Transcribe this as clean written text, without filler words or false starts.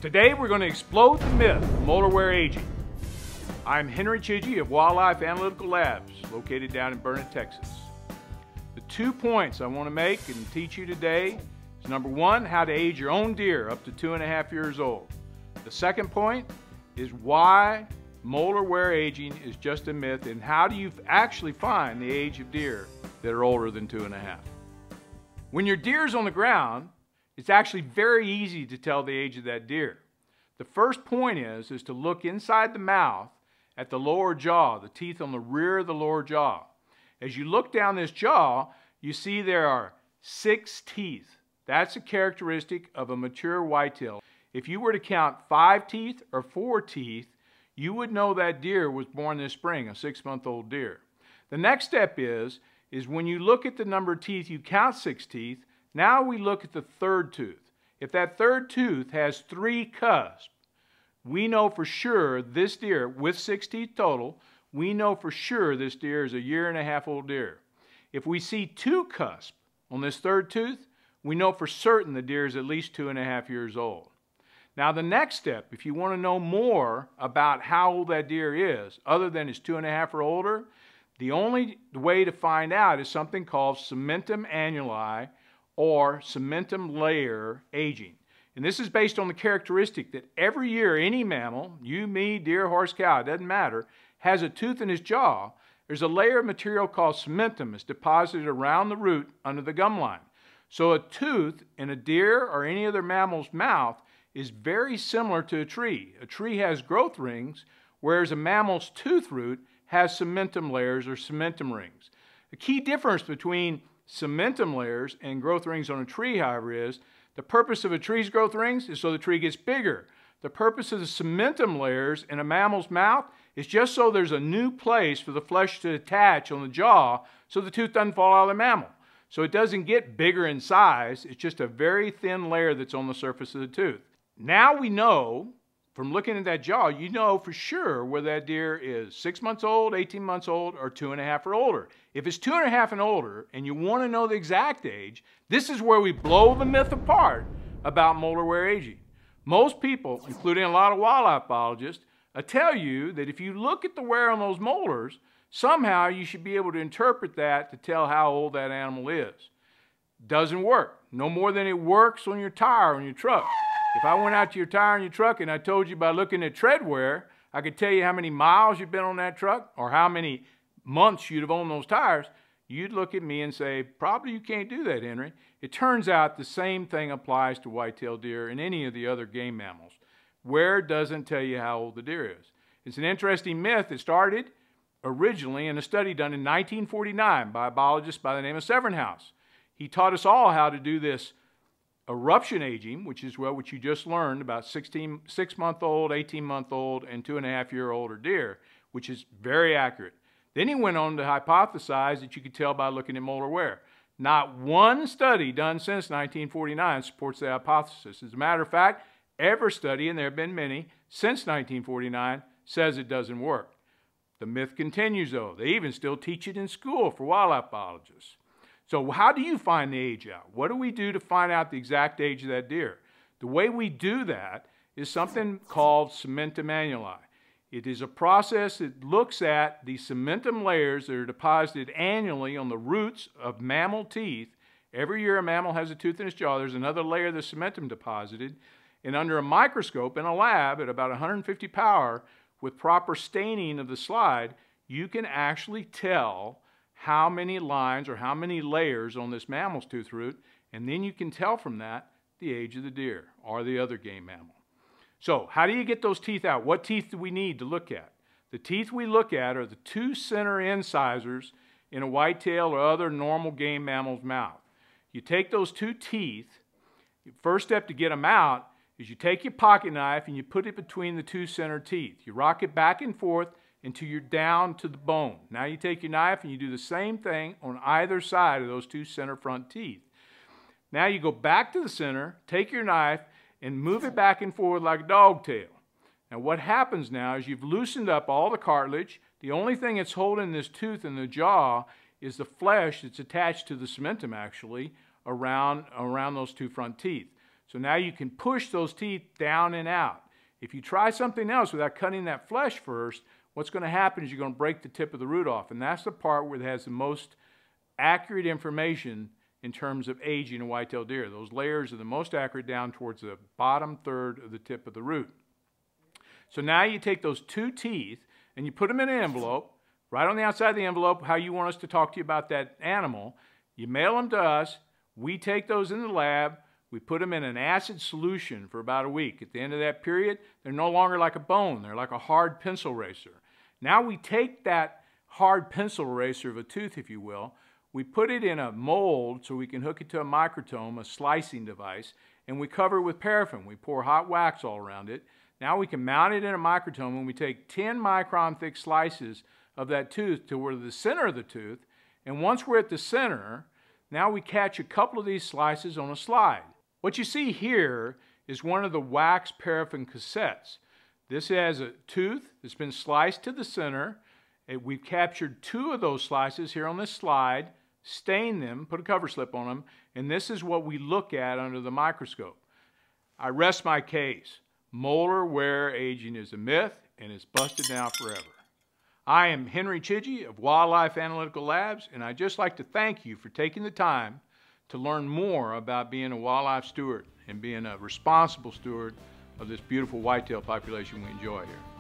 Today we're going to explode the myth of molar wear aging. I'm Henry Chidgey of Wildlife Analytical Labs, located down in Burnet, Texas. The 2 points I want to make and teach you today is number one, how to age your own deer up to 2.5 years old. The second point is why molar wear aging is just a myth and how do you actually find the age of deer that are older than 2.5. When your deer's on the ground, it's actually very easy to tell the age of that deer. The first point is to look inside the mouth at the lower jaw, the teeth on the rear of the lower jaw. As you look down this jaw, you see there are 6 teeth. That's a characteristic of a mature whitetail. If you were to count 5 teeth or 4 teeth, you would know that deer was born this spring, a 6-month-old deer. The next step is when you look at the number of teeth, you count 6 teeth. Now we look at the third tooth. If that third tooth has 3 cusps, we know for sure this deer, with 6 teeth total, we know for sure this deer is a 1.5-year-old deer. If we see 2 cusps on this third tooth, we know for certain the deer is at least 2.5 years old. Now the next step, if you want to know more about how old that deer is, other than it's 2.5 or older, the only way to find out is something called cementum annuli, or cementum layer aging. And this is based on the characteristic that every year any mammal, you, me, deer, horse, cow, it doesn't matter, has a tooth in his jaw. There's a layer of material called cementum that's deposited around the root under the gum line. So a tooth in a deer or any other mammal's mouth is very similar to a tree. A tree has growth rings, whereas a mammal's tooth root has cementum layers or cementum rings. The key difference between cementum layers and growth rings on a tree, however, is the purpose of a tree's growth rings is so the tree gets bigger. The purpose of the cementum layers in a mammal's mouth is just so there's a new place for the flesh to attach on the jaw so the tooth doesn't fall out of the mammal. So it doesn't get bigger in size, it's just a very thin layer that's on the surface of the tooth. Now we know, from looking at that jaw, you know for sure whether that deer is 6 months old, 18 months old, or 2.5 or older. If it's 2.5 and older, and you want to know the exact age, this is where we blow the myth apart about molar wear aging. Most people, including a lot of wildlife biologists, tell you that if you look at the wear on those molars, somehow you should be able to interpret that to tell how old that animal is. Doesn't work. No more than it works on your tire on your truck. If I went out to your tire in your truck and I told you by looking at tread wear, I could tell you how many miles you've been on that truck or how many months you'd have owned those tires, you'd look at me and say, probably you can't do that, Henry. It turns out the same thing applies to white-tailed deer and any of the other game mammals. Wear doesn't tell you how old the deer is. It's an interesting myth that started originally in a study done in 1949 by a biologist by the name of Severnhaus. He taught us all how to do this eruption aging, which is what you just learned about 6-month-old, 18-month-old, and 2.5-year-old deer, which is very accurate. Then he went on to hypothesize that you could tell by looking at molar wear. Not one study done since 1949 supports the hypothesis. As a matter of fact, every study, and there have been many, since 1949 says it doesn't work. The myth continues though. They even still teach it in school for wildlife biologists. So how do you find the age out? What do we do to find out the exact age of that deer? The way we do that is something called cementum annuli. It is a process that looks at the cementum layers that are deposited annually on the roots of mammal teeth. Every year a mammal has a tooth in its jaw. There's another layer of the cementum deposited. And under a microscope in a lab at about 150 power, with proper staining of the slide, you can actually tell how many lines or how many layers on this mammal's tooth root, and then you can tell from that the age of the deer or the other game mammal. So how do you get those teeth out? What teeth do we need to look at? The teeth we look at are the 2 center incisors in a whitetail or other normal game mammal's mouth. You take those 2 teeth, the first step to get them out is you take your pocket knife and you put it between the 2 center teeth. You rock it back and forth until you're down to the bone. Now you take your knife and you do the same thing on either side of those 2 center front teeth. Now you go back to the center, take your knife, and move it back and forth like a dog tail. Now what happens now is you've loosened up all the cartilage. The only thing that's holding this tooth in the jaw is the flesh that's attached to the cementum actually around those 2 front teeth. So now you can push those teeth down and out. If you try something else without cutting that flesh first, what's going to happen is you're going to break the tip of the root off. And that's the part where it has the most accurate information in terms of aging a white-tailed deer. Those layers are the most accurate down towards the bottom third of the tip of the root. So now you take those two teeth and you put them in an envelope, right on the outside of the envelope, how you want us to talk to you about that animal. You mail them to us. We take those in the lab. We put them in an acid solution for about a week. At the end of that period, they're no longer like a bone. They're like a hard pencil eraser. Now we take that hard pencil eraser of a tooth, if you will, we put it in a mold so we can hook it to a microtome, a slicing device, and we cover it with paraffin. We pour hot wax all around it. Now we can mount it in a microtome and we take 10 micron thick slices of that tooth to where the center of the tooth, and once we're at the center, now we catch a couple of these slices on a slide. What you see here is one of the wax paraffin cassettes. This has a tooth that's been sliced to the center. We've captured 2 of those slices here on this slide, stained them, put a cover slip on them, and this is what we look at under the microscope. I rest my case. Molar wear aging is a myth, and it's busted now forever. I am Henry Chidgey of Wildlife Analytical Labs, and I'd just like to thank you for taking the time to learn more about being a wildlife steward and being a responsible steward of this beautiful whitetail population we enjoy here.